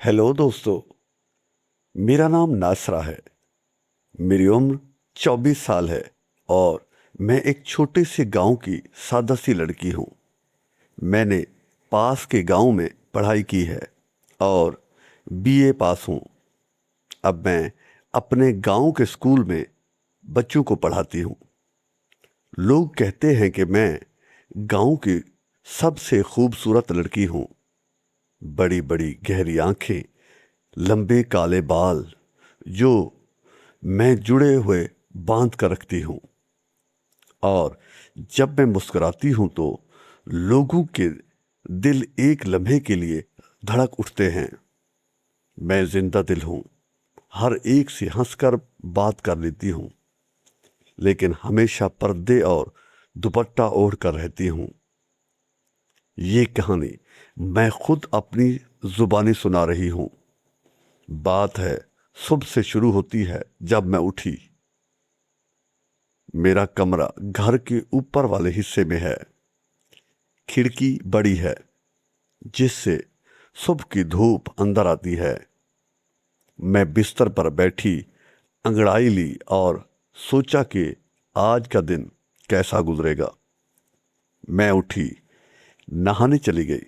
Hello दोस्तों। मेरा नाम नासरा है। मेरी उम्र 24 साल है और मैं एक छोटे से गांव की सादा सी लड़की हूं। मैंने पास के गांव में पढ़ाई की है और बीए पास हूं। अब मैं अपने गांव के स्कूल में बच्चों को पढ़ाती हूं। लोग कहते हैं कि मैं गांव की सबसे खूबसूरत लड़की हूं। बड़ी बड़ी गहरी आंखें, लंबे काले बाल जो मैं जुड़े हुए बांध कर रखती हूँ, और जब मैं मुस्कुराती हूँ तो लोगों के दिल एक लम्हे के लिए धड़क उठते हैं। मैं जिंदा दिल हूँ, हर एक से हंसकर बात कर लेती हूँ, लेकिन हमेशा पर्दे और दुपट्टा ओढ़ कर रहती हूँ। ये कहानी मैं खुद अपनी जुबानी सुना रही हूँ। बात है सुबह से शुरू होती है जब मैं उठी। मेरा कमरा घर के ऊपर वाले हिस्से में है। खिड़की बड़ी है जिससे सुबह की धूप अंदर आती है। मैं बिस्तर पर बैठी अंगड़ाई ली और सोचा कि आज का दिन कैसा गुजरेगा। मैं उठी, नहाने चली गई।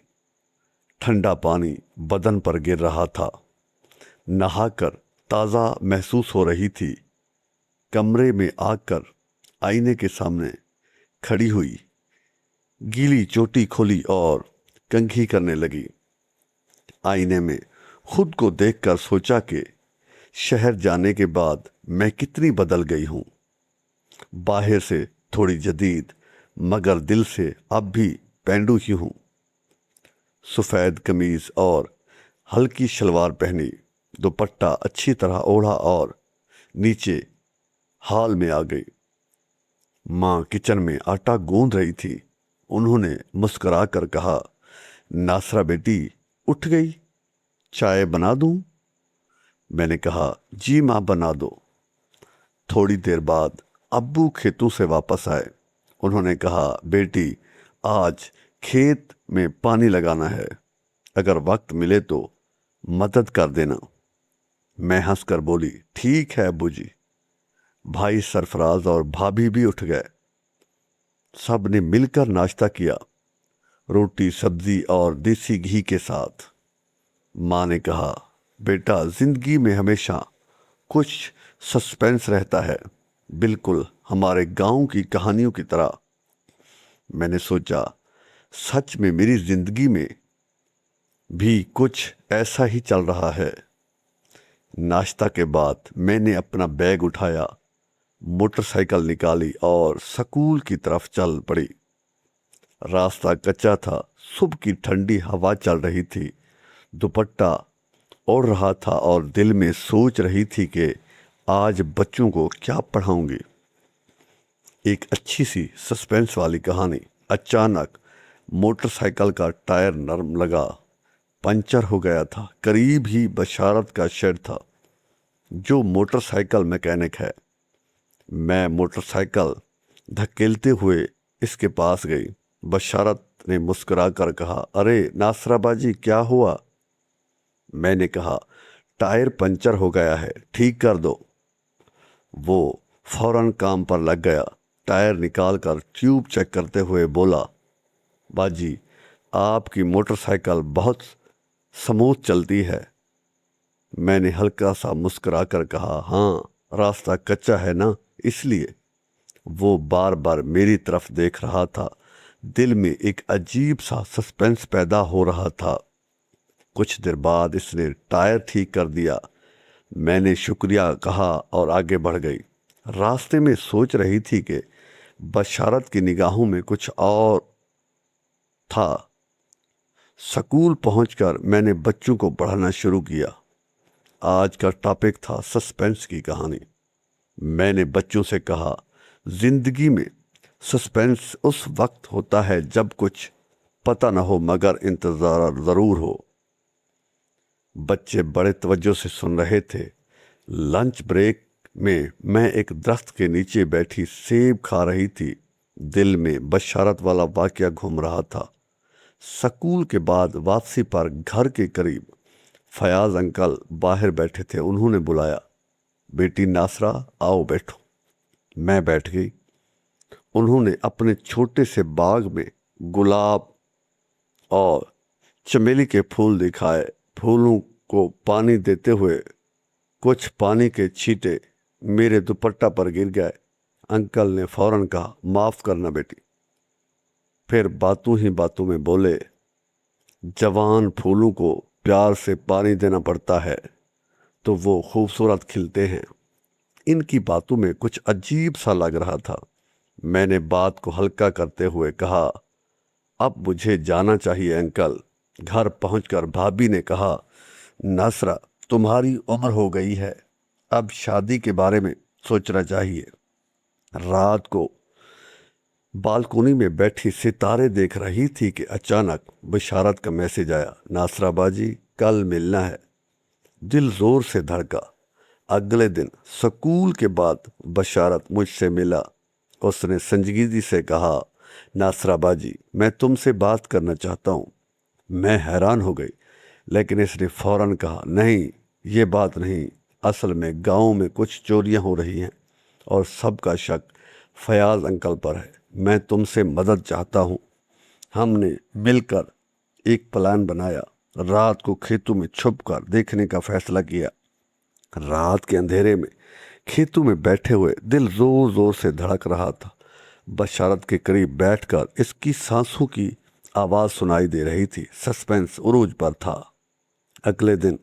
ठंडा पानी बदन पर गिर रहा था। नहाकर ताज़ा महसूस हो रही थी। कमरे में आकर आईने के सामने खड़ी हुई, गीली चोटी खोली और कंघी करने लगी। आईने में खुद को देखकर सोचा कि शहर जाने के बाद मैं कितनी बदल गई हूँ। बाहर से थोड़ी जदीद, मगर दिल से अब भी पेंडू ही हूँ। सफ़ेद कमीज और हल्की शलवार पहनी, दुपट्टा अच्छी तरह ओढ़ा और नीचे हाल में आ गई। माँ किचन में आटा गूंद रही थी। उन्होंने मुस्कुरा कर कहा, नासरा बेटी उठ गई, चाय बना दूं? मैंने कहा, जी माँ बना दो। थोड़ी देर बाद अब्बू खेतों से वापस आए। उन्होंने कहा, बेटी आज खेत में पानी लगाना है, अगर वक्त मिले तो मदद कर देना। मैं हंसकर बोली, ठीक है अब्बू जी। भाई सरफराज और भाभी भी उठ गए। सब ने मिलकर नाश्ता किया, रोटी सब्जी और देसी घी के साथ। माँ ने कहा, बेटा जिंदगी में हमेशा कुछ सस्पेंस रहता है, बिल्कुल हमारे गांव की कहानियों की तरह। मैंने सोचा, सच में मेरी जिंदगी में भी कुछ ऐसा ही चल रहा है। नाश्ता के बाद मैंने अपना बैग उठाया, मोटरसाइकिल निकाली और स्कूल की तरफ चल पड़ी। रास्ता कच्चा था, सुबह की ठंडी हवा चल रही थी। दुपट्टा ओढ़ रहा था और दिल में सोच रही थी कि आज बच्चों को क्या पढ़ाऊंगी। एक अच्छी सी सस्पेंस वाली कहानी। अचानक मोटरसाइकिल का टायर नरम लगा, पंचर हो गया था। करीब ही बशारत का शेड था, जो मोटरसाइकिल मैकेनिक है। मैं मोटरसाइकिल धकेलते हुए इसके पास गई। बशारत ने मुस्कुरा कर कहा, अरे नासरा बाजी क्या हुआ? मैंने कहा, टायर पंचर हो गया है, ठीक कर दो। वो फौरन काम पर लग गया। टायर निकाल कर ट्यूब चेक करते हुए बोला, बाजी आपकी मोटरसाइकिल बहुत स्मूथ चलती है। मैंने हल्का सा मुस्कुरा कर कहा, हाँ रास्ता कच्चा है ना, इसलिए। वो बार बार मेरी तरफ देख रहा था। दिल में एक अजीब सा सस्पेंस पैदा हो रहा था। कुछ देर बाद इसने टायर ठीक कर दिया। मैंने शुक्रिया कहा और आगे बढ़ गई। रास्ते में सोच रही थी कि बशारत की निगाहों में कुछ और था। स्कूल पहुंचकर मैंने बच्चों को पढ़ाना शुरू किया। आज का टॉपिक था सस्पेंस की कहानी। मैंने बच्चों से कहा, जिंदगी में सस्पेंस उस वक्त होता है जब कुछ पता न हो मगर इंतजार जरूर हो। बच्चे बड़े तवज्जो से सुन रहे थे। लंच ब्रेक में मैं एक दरख्त के नीचे बैठी सेब खा रही थी। दिल में बशारत वाला वाकया घूम रहा था। स्कूल के बाद वापसी पर घर के करीब फयाज अंकल बाहर बैठे थे। उन्होंने बुलाया, बेटी नासरा आओ बैठो। मैं बैठ गई। उन्होंने अपने छोटे से बाग में गुलाब और चमेली के फूल दिखाए। फूलों को पानी देते हुए कुछ पानी के छींटे मेरे दुपट्टा पर गिर गए। अंकल ने फौरन कहा, माफ करना बेटी। फिर बातों ही बातों में बोले, जवान फूलों को प्यार से पानी देना पड़ता है तो वो खूबसूरत खिलते हैं। इनकी बातों में कुछ अजीब सा लग रहा था। मैंने बात को हल्का करते हुए कहा, अब मुझे जाना चाहिए अंकल। घर पहुंचकर भाभी ने कहा, नासरा तुम्हारी उम्र हो गई है, अब शादी के बारे में सोचना चाहिए। रात को बालकोनी में बैठी सितारे देख रही थी कि अचानक बशारत का मैसेज आया, नासरा बाजी कल मिलना है। दिल जोर से धड़का। अगले दिन स्कूल के बाद बशारत मुझसे मिला। उसने संजीदगी से कहा, नासरा बाजी मैं तुमसे बात करना चाहता हूँ। मैं हैरान हो गई, लेकिन इसने फौरन कहा, नहीं ये बात नहीं, असल में गांव में कुछ चोरियां हो रही हैं और सबका शक फयाज अंकल पर है। मैं तुमसे मदद चाहता हूँ। हमने मिलकर एक प्लान बनाया। रात को खेतों में छुपकर देखने का फैसला किया। रात के अंधेरे में खेतों में बैठे हुए दिल जोर जोर से धड़क रहा था। बशारत के करीब बैठकर इसकी सांसों की आवाज़ सुनाई दे रही थी। सस्पेंस उरूज पर था। अगले दिन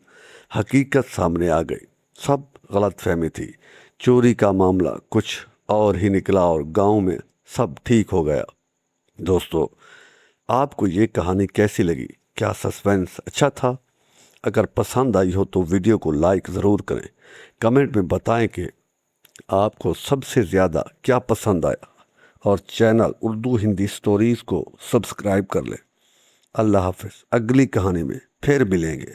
हकीकत सामने आ गई। सब गलतफहमी थी। चोरी का मामला कुछ और ही निकला और गांव में सब ठीक हो गया। दोस्तों, आपको ये कहानी कैसी लगी? क्या सस्पेंस अच्छा था? अगर पसंद आई हो तो वीडियो को लाइक ज़रूर करें। कमेंट में बताएं कि आपको सबसे ज़्यादा क्या पसंद आया और चैनल उर्दू हिंदी स्टोरीज़ को सब्सक्राइब कर लें। अल्लाह हाफ़िज़। अगली कहानी में फिर मिलेंगे।